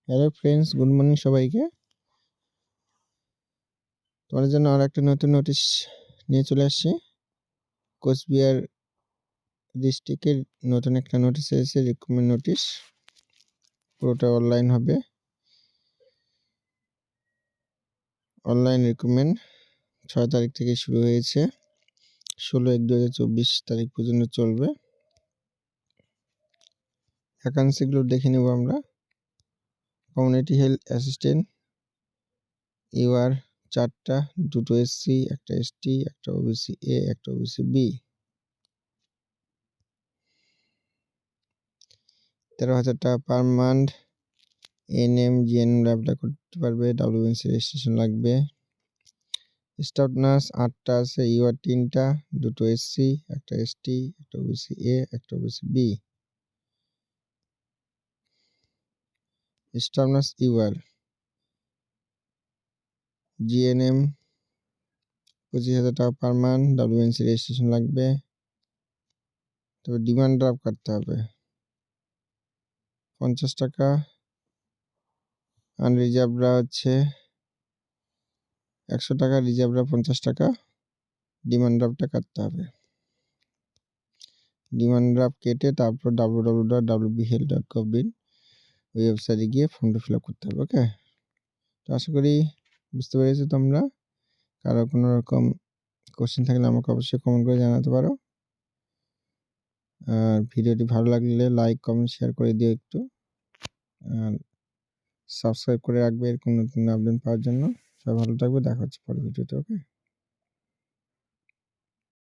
Hello friends, good morning সবাইকে। তোমাদের জন্য আর একটা নতুন নোটিশ নিয়ে চলে আসছি। কোচবিহার ডিস্ট্রিক্টের নতুন একটা নোটিশ এসেছে, রিক্রুটমেন্ট নোটিশ। পুরোটা অনলাইন হবে। অনলাইন রিক্রুটমেন্ট 6 তারিখ থেকে শুরু হয়েছে, 16/1/2024 তারিখ পর্যন্ত চলবে। ভ্যাকান্সিগুলো দেখে নেব আমরা। কমিউনিটি হেলথ অ্যাসিস্ট্যান্ট ইউআর 4টা, 2টো এসসি, একটা এসটি, একটা ওবিসি এ, একটা ওবিসি বি। 13,000 টাকা per month. NM GNM apply করতে পারবে। ডাব্লিউএনসি রেজিস্ট্রেশন লাগবে। স্টাফ নার্স 8টা আছে, ইউআর 3টা, 2টো এসসি, একটা এসটি, একটা ওবিসি এ, একটা OBC B. Staff nurse UR GNM 25,000 টাকা পার মান্থ। ডাব্লিউএনসি রেজিস্ট্রেশন লাগবে। তবে ডিমান্ড ড্রাফট কাটতে হবে 50 টাকা। আনরিজার্ভরা হচ্ছে 100 টাকা, রিজার্ভরা 50 টাকা। ডিমান্ড ড্রাফটটা কাটতে হবে। ডিমান্ড ড্রাফট কেটে তারপর www.wbhealth.gov.in ওই ওয়েবসাইটে গিয়ে ফর্মটা ফিল আপ করতে হবে। ওকে, তো আশা করি বুঝতে পেরেছো তোমরা। কারো কোনো রকম কোশ্চেন থাকলে আমাকে অবশ্যই কমেন্ট করে জানাতে পারো। আর ভিডিওটি ভালো লাগলে লাইক, কমেন্ট, শেয়ার করে দিও একটু। আর সাবস্ক্রাইব করে রাখবে এরকম নতুন আপডেট পাওয়ার জন্য। সবাই ভালো থাকবে, দেখা হচ্ছে পরের ভিডিওতে। ওকে।